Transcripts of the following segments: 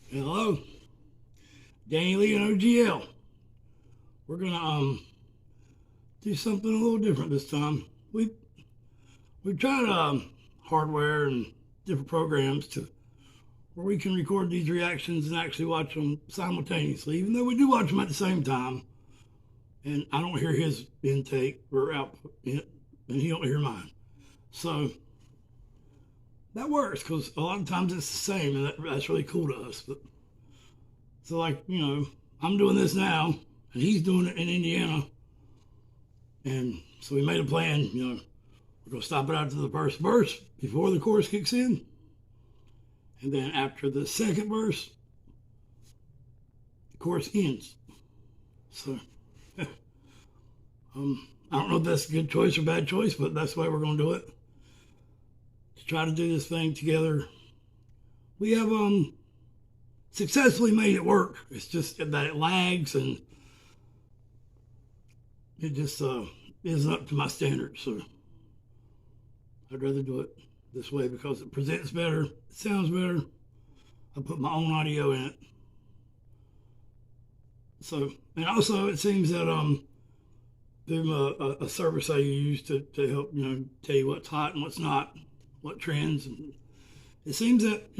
Hello, Danny Lee and OGL. We're gonna do something a little different this time. We've tried hardware and different programs to where we can record these reactions and actually watch them simultaneously, even though we do watch them at the same time. And I don't hear his intake or output, and he don't hear mine. So that works because a lot of times it's the same, and that's really cool to us. But so, like, I'm doing this now, and he's doing it in Indiana, and so we made a plan. We're gonna stop it out to the first verse before the chorus kicks in, and then after the second verse, the chorus ends. So, I don't know if that's a good choice or bad choice, but that's the way we're gonna do it. To try to do this thing together, we have successfully made it work. It's just that it lags and it just isn't up to my standards. So I'd rather do it this way because it presents better, it sounds better. I put my own audio in it. So, and also it seems that through a service I use to help tell you what's hot and what's not, what trends, and it seems that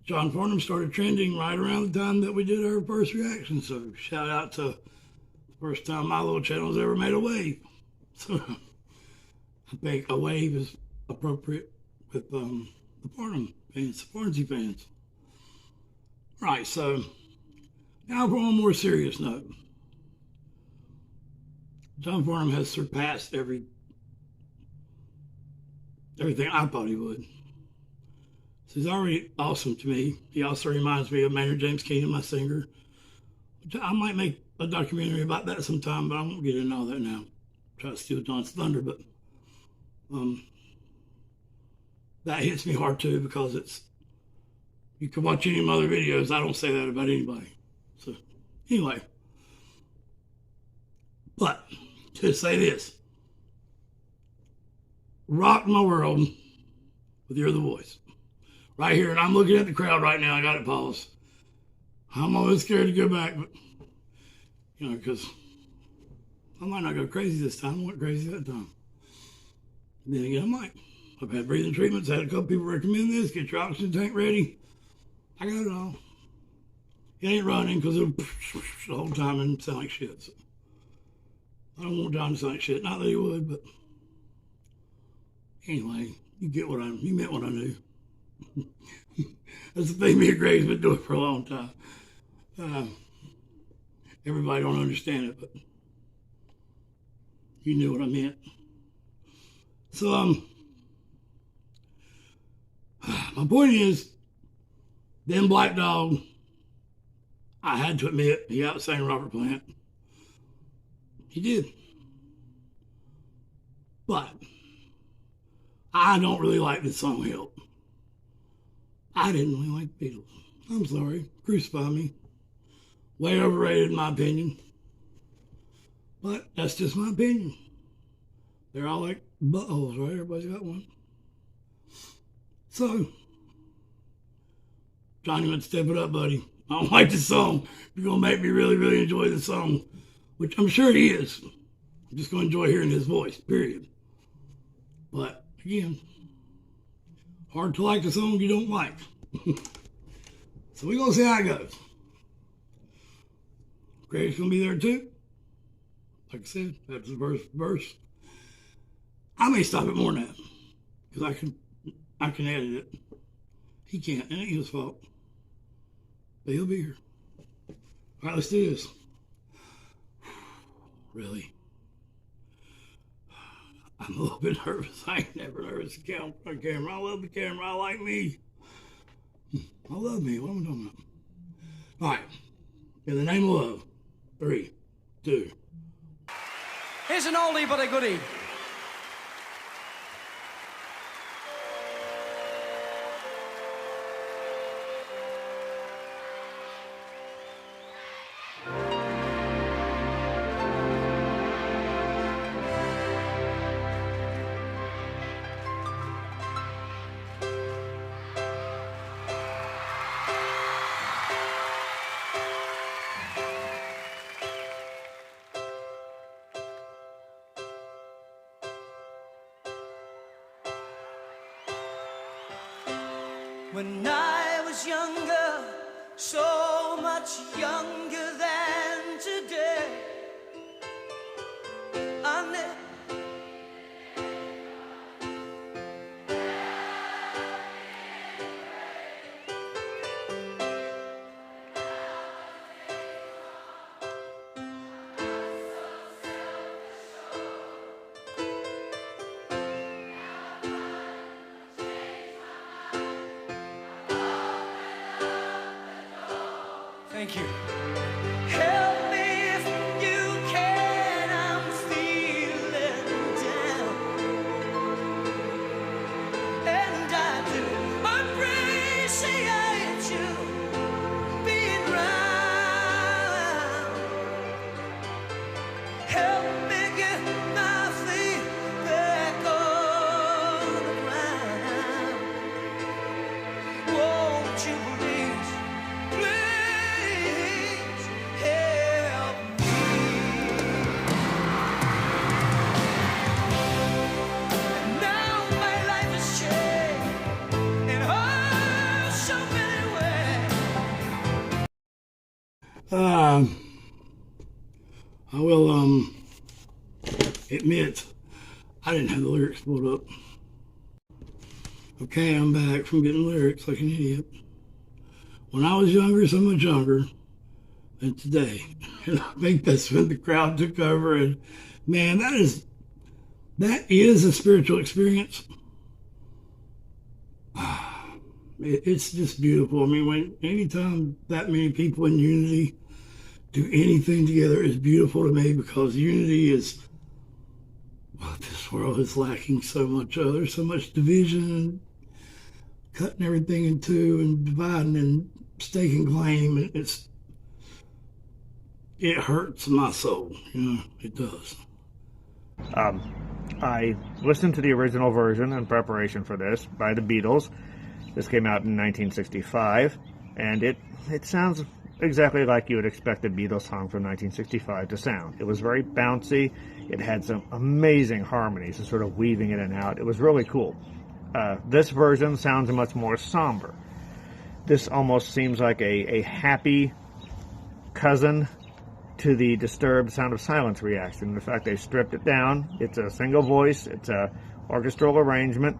John Farnham started trending right around the time that we did our first reaction. So shout out to the first time my little channel's ever made a wave. So I think a wave is appropriate with the Farnham fans, the Farnsey fans. Right, so now for a more serious note. John Farnham has surpassed everything I thought he would. So he's already awesome to me. He also reminds me of Maynard James Keenan, my singer. Which I might make a documentary about that sometime, but I won't get into all that now. Try to steal John's thunder, but that hits me hard too because you can watch any of my other videos. I don't say that about anybody. So anyway, but to say this, rock my world with You're the Voice. Right here, and I'm looking at the crowd right now. I got it paused. I'm always scared to go back, but because I might not go crazy this time. I went crazy that time. And then again, I might. I've had breathing treatments. I had a couple people recommend this. Get your oxygen tank ready. I got it all. It ain't running because it'll the whole time and sound like shit. So I don't want John to sound like shit. Not that he would, but anyway, you meant what I knew. That's the thing me and Greg's been doing for a long time. Everybody don't understand it, but you knew what I meant. So my point is, then Black Dog, I had to admit, he outsang Robert Plant. He did. But I don't really like this song, Help. I didn't really like the Beatles. I'm sorry. Crucify me. Way overrated in my opinion. But that's just my opinion. They're all like buttholes, right? Everybody's got one. So, Johnny went to step it up, buddy. I don't like this song. You're going to make me really, really enjoy the song, which I'm sure he is. I'm just going to enjoy hearing his voice, period. But, again, hard to like a song you don't like. So we're going to see how it goes. Greg's going to be there too. Like I said, that's the first verse. I may stop it more now because I can edit it. He can't. It ain't his fault. But he'll be here. All right, let's do this. Really? I'm a little bit nervous. I ain't never nervous to count on camera. I love the camera. I like me. I love me. What am I talking about? All right. In the name of love. 3, 2. Here's an oldie but a goodie. When I was younger, so much younger than today, I never Thank you. Help me if you can, I'm feeling down. And I do appreciate you being round. Help me get my feet back on the ground. Won't you please, please help me? Now my life has changed in oh so many ways. I will admit I didn't have the lyrics pulled up. Okay, I'm back from getting lyrics like an idiot. When I was younger, so much younger than today. And I think that's when the crowd took over. And man, that is a spiritual experience. It's just beautiful. I mean, anytime that many people in unity do anything together is beautiful to me, because unity is what this world is lacking so much of. There's so much division, cutting everything in two and dividing and staking claim. And it hurts my soul. It does. I listened to the original version in preparation for this by the Beatles. This came out in 1965, and it sounds exactly like you would expect a Beatles song from 1965 to sound. It was very bouncy. It had some amazing harmonies and sort of weaving in and out. It was really cool. This version sounds much more somber. This almost seems like a happy cousin to the Disturbed Sound of Silence reaction. In fact, they stripped it down. It's a single voice. It's a orchestral arrangement.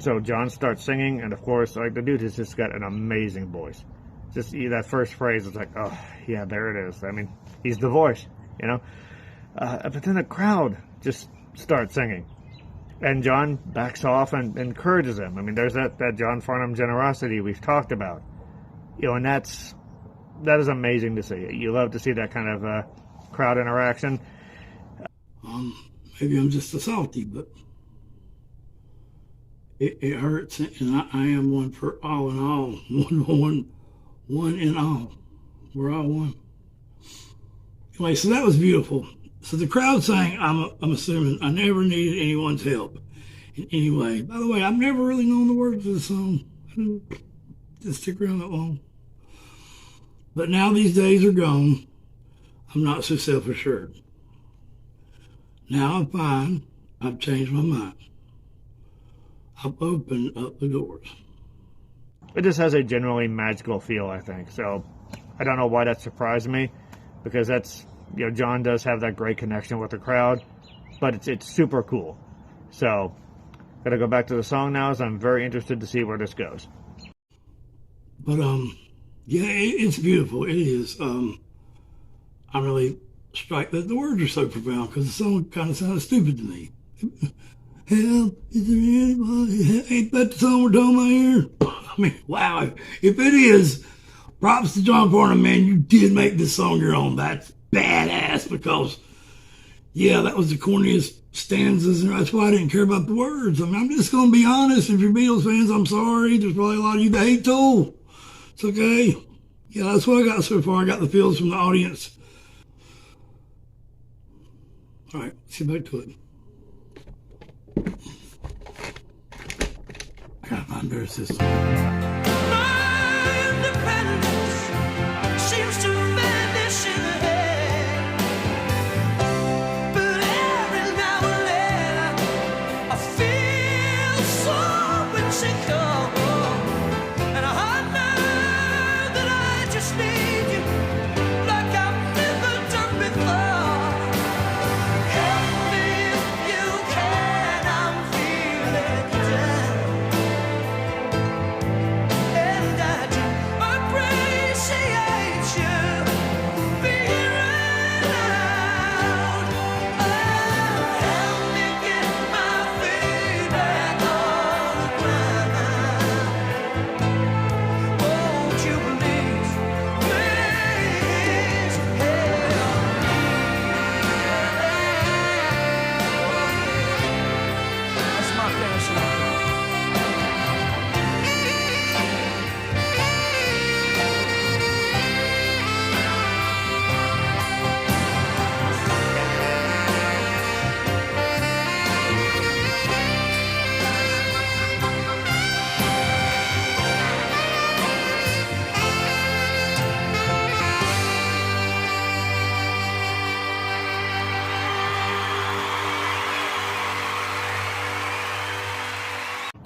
So John starts singing, and of course, like, the dude has just got an amazing voice. Just that first phrase is like, oh, yeah, there it is. I mean, he's the voice, But then the crowd just starts singing. And John backs off and encourages him. I mean, there's that John Farnham generosity we've talked about. And that is amazing to see. You love to see that kind of crowd interaction. Maybe I'm just a salty, but it hurts, and I am one for all in all. One in all. We're all one. Anyway, so that was beautiful. So the crowd sang, I'm assuming, I never needed anyone's help in any way. By the way, I've never really known the words of the song. I didn't just stick around that long. But now these days are gone. I'm not so self-assured. Now I'm fine. I've changed my mind. I've opened up the doors. It just has a generally magical feel, I think. So I don't know why that surprised me, because that's, John does have that great connection with the crowd, but it's super cool. So gotta go back to the song now, as I'm very interested to see where this goes. But yeah, it's beautiful. It is. I'm really struck that the words are so profound, because the song kind of sounded stupid to me. Help, is there anybody? Ain't that the song we're talking about here? I mean, wow. If it is, props to John Farnham, man. You did make this song your own. That's badass, because, yeah, that was the corniest stanzas, and that's why I didn't care about the words. I mean, I'm just going to be honest. If you're Beatles fans, I'm sorry. There's probably a lot of you that hate Tool. It's okay. Yeah, that's what I got so far. I got the feels from the audience. All right, let's get back to it. I gotta find better system. My independence seems to vanish in the air, but every now and then I feel so insecure.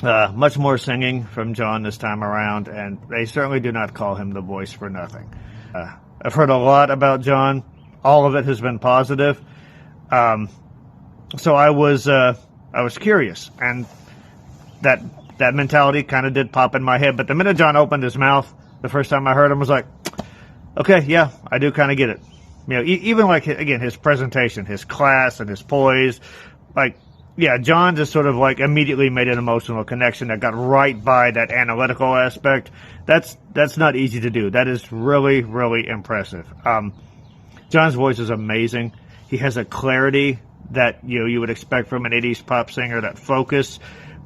Much more singing from John this time around, and they certainly do not call him the voice for nothing. I've heard a lot about John. All of it has been positive. So I was curious, and that mentality kind of did pop in my head. But the minute John opened his mouth, the first time I heard him, was like, okay, yeah, I do kind of get it. You know, even like, again, his presentation, his class, and his poise, like, yeah, John just sort of like immediately made an emotional connection that got right by that analytical aspect. That's not easy to do. That is really, really impressive. John's voice is amazing. He has a clarity that you would expect from an 80s pop singer, that focus,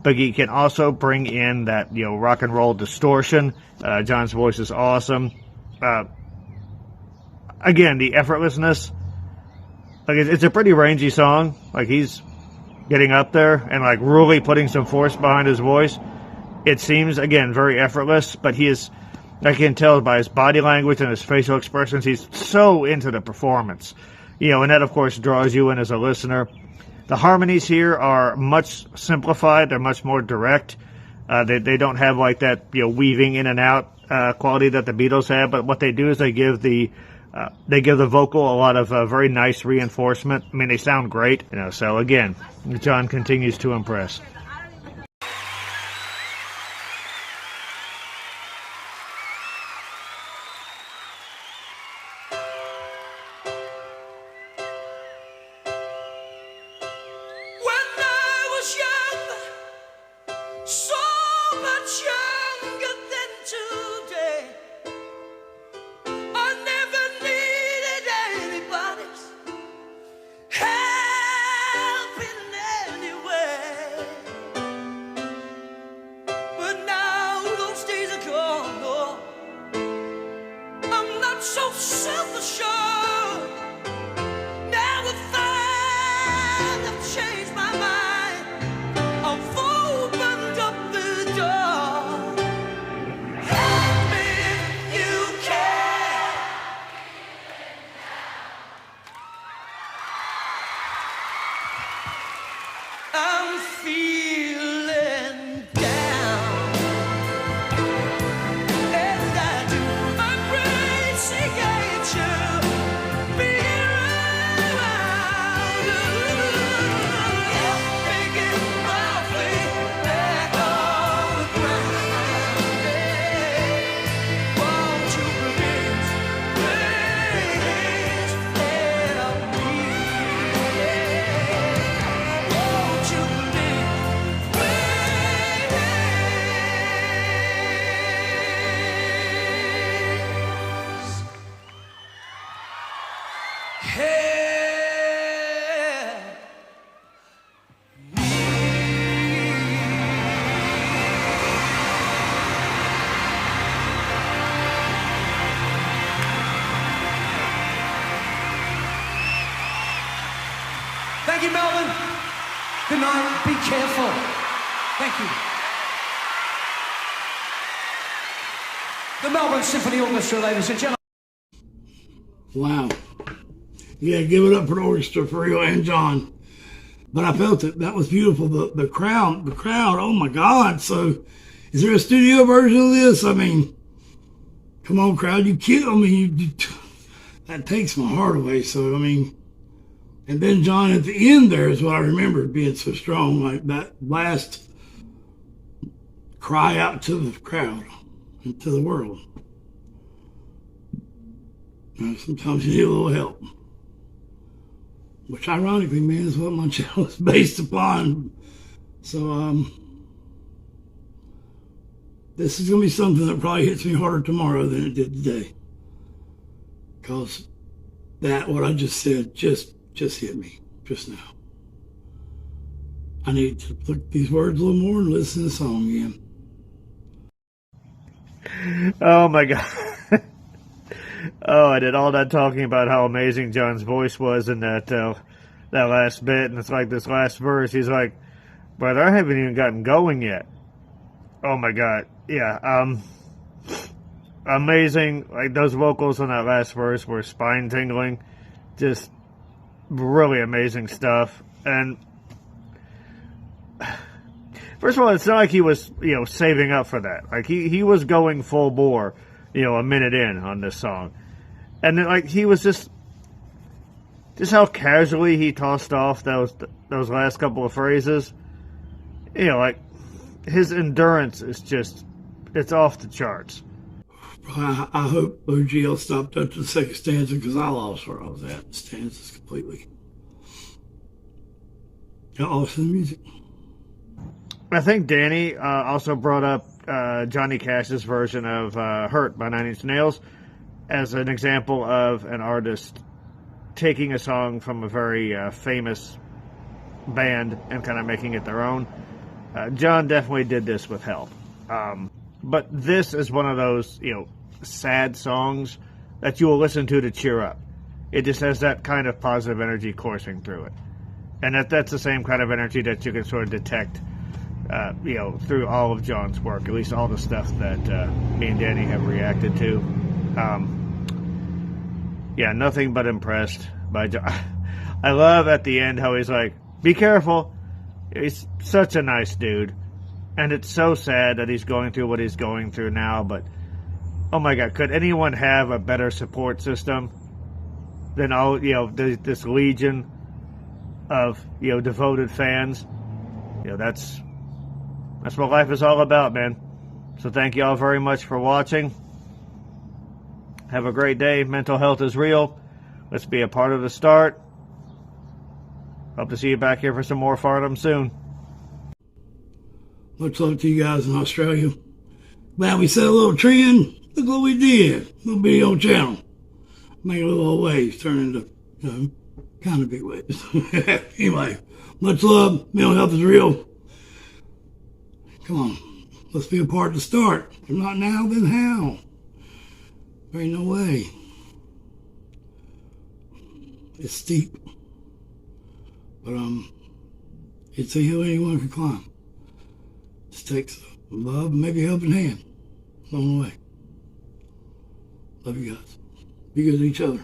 but he can also bring in that rock and roll distortion. John's voice is awesome. Again, the effortlessness. Like, it's a pretty rangy song. Like, he's getting up there and like really putting some force behind his voice. It seems, again, very effortless, but I can tell by his body language and his facial expressions, he's so into the performance. And that, of course, draws you in as a listener. The harmonies here are much simplified. They're much more direct. They don't have like that, weaving in and out quality that the Beatles have. But what they do is they give the vocal a lot of very nice reinforcement. I mean, they sound great. So again, John continues to impress. Thank you, Melbourne. Good night. Be careful. Thank you. The Melbourne Symphony Orchestra, ladies and gentlemen. Wow. Yeah, give it up for the orchestra, for real, and John. But I felt it. That was beautiful. The crowd, oh my God. So, is there a studio version of this? I mean, come on, crowd, you kill me. That takes my heart away. So, I mean, and then John at the end there is what I remember being so strong, like that last cry out to the crowd and to the world. Sometimes you need a little help. Which ironically, man, is what my channel is based upon. So, this is going to be something that probably hits me harder tomorrow than it did today. Because what I just said, just hit me just now. I need to look at these words a little more and listen to the song again. Oh my God. Oh, I did all that talking about how amazing John's voice was in that last bit, and it's like this last verse, he's like, brother, I haven't even gotten going yet. Oh my God. Yeah. Amazing. Like, those vocals on that last verse were spine tingling. Just really amazing stuff. And First of all, it's not like he was, saving up for that. Like, he was going full bore, a minute in on this song. And then, like, he was just how casually he tossed off those last couple of phrases. Like, his endurance is just, it's off the charts. I hope OGL stopped at the second stanza because I lost where I was at. The stanzas completely. Got lost in the music. I think Danny also brought up Johnny Cash's version of Hurt by Nine Inch Nails as an example of an artist taking a song from a very famous band and kind of making it their own. John definitely did this with Help. But this is one of those, sad songs that you will listen to cheer up. It just has that kind of positive energy coursing through it. And that's the same kind of energy that you can sort of detect, through all of John's work, at least all the stuff that me and Danny have reacted to. Nothing but impressed by John. I love at the end how he's like, be careful. He's such a nice dude. And it's so sad that he's going through what he's going through now, but oh my God, could anyone have a better support system than all, this legion of, devoted fans? That's what life is all about, man. So thank you all very much for watching. Have a great day. Mental health is real. Let's be a part of the start. Hope to see you back here for some more Farnham soon. Much love to you guys in Australia. Glad we set a little trend. Look what we did. Little video channel. Make a little waves turn into, kind of big waves. Anyway, much love. Mental health is real. Come on. Let's be a part of the start. If not now, then how? There ain't no way. It's steep. But it's a hill anyone can climb. Just takes love and maybe a helping hand along the way. Love you guys. Be good to each other.